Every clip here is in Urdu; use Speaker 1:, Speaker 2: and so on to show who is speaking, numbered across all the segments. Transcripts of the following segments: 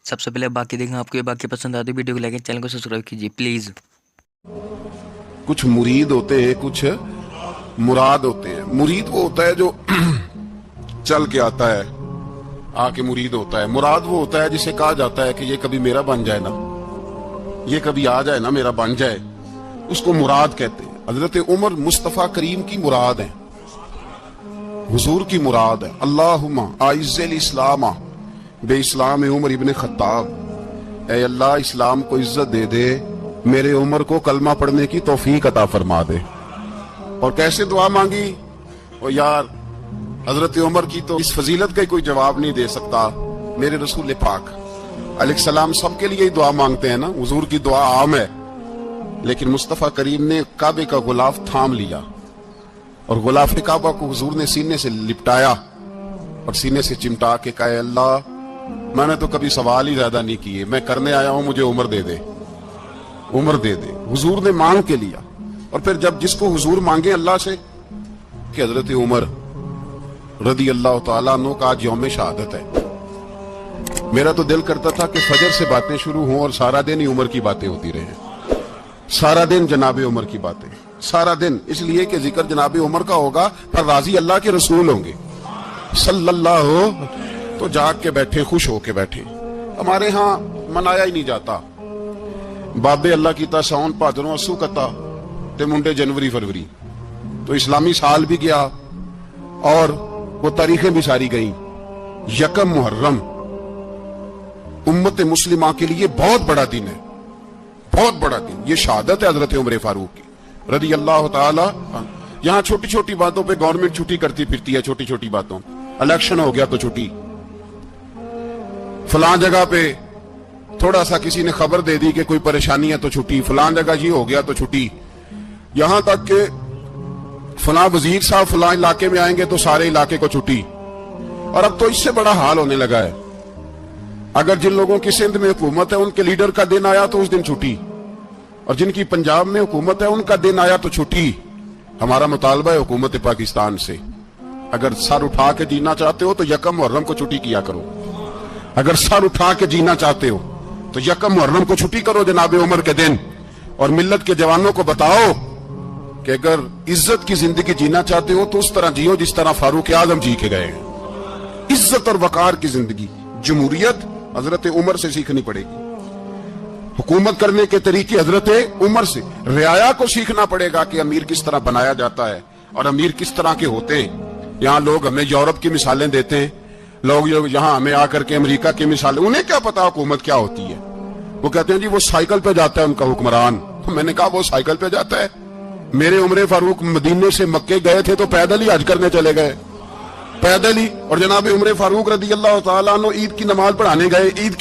Speaker 1: سب سے پہلے باقی دیکھیں، آپ کو یہ باقی پسند آتی ویڈیو کو لائک چینل کو سبسکرائب کیجیے پلیز۔
Speaker 2: کچھ مرید ہوتے ہیں، کچھ مراد ہوتے ہیں۔ مرید وہ ہوتا ہے جو چل کے آتا ہے، آ کے مرید ہوتا ہے۔ مراد وہ ہوتا ہے جسے کہا جاتا ہے کہ یہ کبھی میرا بن جائے نا، یہ کبھی آ جائے نا، میرا بن جائے، اس کو مراد کہتے ہیں۔ حضرت عمر مصطفیٰ کریم کی مراد ہیں، حضور کی مراد ہے۔ اللہم اعز الاسلام بے اسلام عمر ابن خطاب، اے اللہ اسلام کو عزت دے دے، میرے عمر کو کلمہ پڑھنے کی توفیق عطا فرما دے۔ اور کیسے دعا مانگی؟ او یار، حضرت عمر کی تو اس فضیلت کا کوئی جواب نہیں دے سکتا۔ میرے رسول پاک علیہ السلام سب کے لیے ہی دعا مانگتے ہیں نا، حضور کی دعا عام ہے، لیکن مصطفیٰ کریم نے کعبے کا غلاف تھام لیا اور غلاف کعبہ کو حضور نے سینے سے لپٹایا اور سینے سے چمٹا کے کہا، اللہ میں نے تو کبھی سوال ہی زیادہ نہیں کیے، میں کرنے آیا ہوں، مجھے عمر دے دے، عمر دے دے۔ حضور نے مانگ کے لیا۔ اور پھر جب جس کو حضور مانگے اللہ سے کہ حضرت عمر رضی اللہ تعالیٰ عنہ کا آج یوم شہادت ہے، میرا تو دل کرتا تھا کہ فجر سے باتیں شروع ہوں اور سارا دن ہی عمر کی باتیں ہوتی رہیں، سارا دن جناب عمر کی باتیں، سارا دن، اس لیے کہ ذکر جناب عمر کا ہوگا پر راضی اللہ کے رسول ہوں گے صلی اللہ ہو، تو جاگ کے بیٹھے، خوش ہو کے بیٹھے۔ ہمارے ہاں منایا ہی نہیں جاتا بابے اللہ کی تا ساؤن بھادروں اسو کتا تے منڈے جنوری فروری، تو اسلامی سال بھی گیا اور وہ تاریخیں بھی ساری گئیں۔ یکم محرم امت مسلمہ کے لیے بہت بڑا دن ہے، بہت بڑا دن، یہ شہادت ہے حضرت عمر فاروق کی رضی اللہ تعالی۔ یہاں چھوٹی چھوٹی باتوں پہ گورنمنٹ چھٹی کرتی پھرتی ہے، چھوٹی چھوٹی باتوں، الیکشن ہو گیا تو چھٹی، فلاں جگہ پہ تھوڑا سا کسی نے خبر دے دی کہ کوئی پریشانی ہے تو چھٹی، فلاں جگہ یہ ہو گیا تو چھٹی، یہاں تک کہ فلاں وزیر صاحب فلاں علاقے میں آئیں گے تو سارے علاقے کو چھٹی۔ اور اب تو اس سے بڑا حال ہونے لگا ہے، اگر جن لوگوں کی سندھ میں حکومت ہے ان کے لیڈر کا دن آیا تو اس دن چھٹی، اور جن کی پنجاب میں حکومت ہے ان کا دن آیا تو چھٹی۔ ہمارا مطالبہ ہے حکومت پاکستان سے، اگر سر اٹھا کے جینا چاہتے ہو تو یکم محرم کو چھٹی کیا کرو، اگر سر اٹھا کے جینا چاہتے ہو تو یکم محرم کو چھٹی کرو جناب عمر کے دن، اور ملت کے جوانوں کو بتاؤ کہ اگر عزت کی زندگی جینا چاہتے ہو تو اس طرح جیو جس طرح فاروق اعظم جی کے گئے ہیں۔ عزت اور وقار کی زندگی، جمہوریت حضرت عمر سے سیکھنی پڑے گی، حکومت کرنے کے طریقے حضرت عمر سے، رعایا کو سیکھنا پڑے گا کہ امیر کس طرح بنایا جاتا ہے اور امیر کس طرح کے ہوتے ہیں۔ یہاں لوگ ہمیں یورپ کی مثالیں دیتے ہیں، لوگ یہاں ہمیں آ کر کے امریکہ کی مثالیں، انہیں کیا پتا حکومت کیا ہوتی ہے؟ وہ کہتے ہیں جی وہ سائیکل پہ جاتا ہے ان کا حکمران۔ میں نے کہا وہ سائیکل پہ جاتا ہے؟ میرے عمر فاروق مدینے سے مکے گئے تھے تو پیدل ہی حج کرنے چلے گئے، پیدل ہی۔ اور جناب عمر فاروق رضی اللہ تعالیٰ عنہ عید کی نماز پڑھانے گئے، عید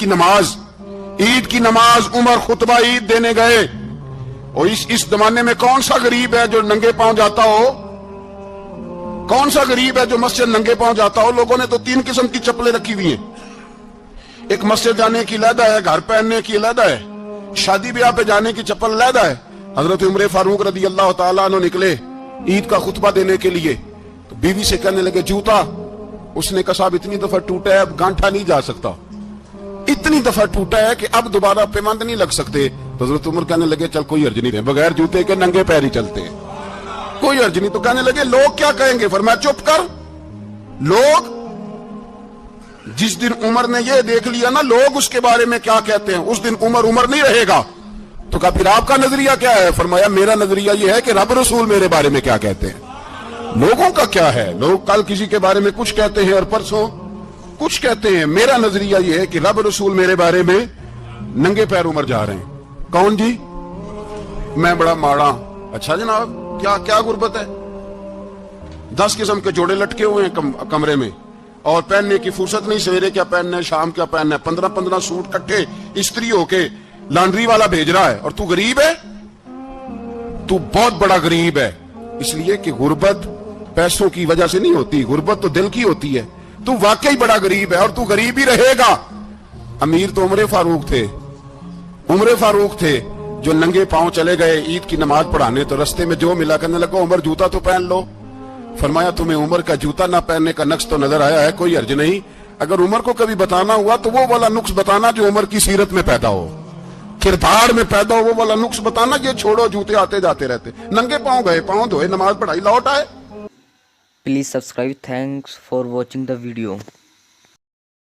Speaker 2: کی نماز عمر خطبہ عید دینے گئے۔ اور اس زمانے میں کون سا غریب ہے جو ننگے پاؤں جاتا ہو؟ کون سا غریب ہے جو مسجد ننگے پاؤں جاتا ہو؟ لوگوں نے تو 3 قسم کی چپلیں رکھی ہوئی ہیں، ایک مسجد جانے کی علیحدہ ہے، گھر پہننے کی علیحدہ ہے، شادی بیاہ پہ جانے کی چپل علیحدہ ہے۔ حضرت عمر فاروق رضی اللہ تعالیٰ عنہ نکلے عید کا خطبہ دینے کے لیے، تو بیوی سے کہنے لگے جوتا، اس نے کہا صاحب اتنی دفعہ ٹوٹا ہے اب گانٹھا نہیں جا سکتا، اتنی دفعہ ٹوٹا ہے کہ اب دوبارہ پیمند نہیں لگ سکتے۔ تو حضرت عمر کہنے لگے چل کوئی حرج نہیں ہے، بغیر جوتے کے ننگے پیر ہی چلتے ہیں، کوئی حرج نہیں۔ تو کہنے لگے لوگ کیا کہیں گے؟ فرمایا چپ کر، لوگ جس دن عمر نے یہ دیکھ لیا نا لوگ اس کے بارے میں کیا کہتے ہیں، اس دن عمر نہیں رہے گا۔ تو کہا پھر آپ کا نظریہ کیا ہے؟ فرمایا میرا نظریہ یہ ہے کہ رب رسول میرے بارے میں کیا کہتے ہیں، لوگوں کا کیا ہے؟ لوگ کل کسی کے بارے میں کچھ کہتے ہیں اور پرسوں کچھ کہتے ہیں، میرا نظریہ یہ ہے کہ رب رسول میرے بارے میں ننگے پیر عمر جا رہے ہیں۔ کون جی؟ میں بڑا ماڑا۔ اچھا جناب، کیا غربت ہے؟ 10 قسم کے جوڑے لٹکے ہوئے ہیں کمرے میں اور پہننے کی فرصت نہیں، سویرے کیا پہننا ہے، شام کیا پہننا ہے، 15 سوٹ کٹھے استری ہو کے لانڈری والا بھیج رہا ہے، اور تو غریب ہے، تو بہت بڑا غریب ہے۔ اس لیے کہ غربت پیسوں کی وجہ سے نہیں ہوتی، غربت تو دل کی ہوتی ہے۔ تو واقعی بڑا غریب ہے اور تو غریب ہی رہے گا۔ امیر تو عمر فاروق تھے جو ننگے پاؤں چلے گئے عید کی نماز پڑھانے، تو رستے میں جو ملا کہنے لگا عمر جوتا تو پہن لو۔ فرمایا تمہیں عمر کا جوتا نہ پہننے کا نقص تو نظر آیا ہے؟ کوئی حرج نہیں، اگر عمر کو کبھی بتانا ہوا تو وہ والا نقص بتانا جو عمر کی سیرت میں پیدا ہو، کردار میں پیدا ہو، وہ والا نقص بتانا. یہ چھوڑو جوتے آتے جاتے رہتے، ننگے پاؤں گئے، پاؤں دھوئے، نماز پڑھائی، لوٹ آئے.
Speaker 1: Please subscribe. Thanks for watching the video.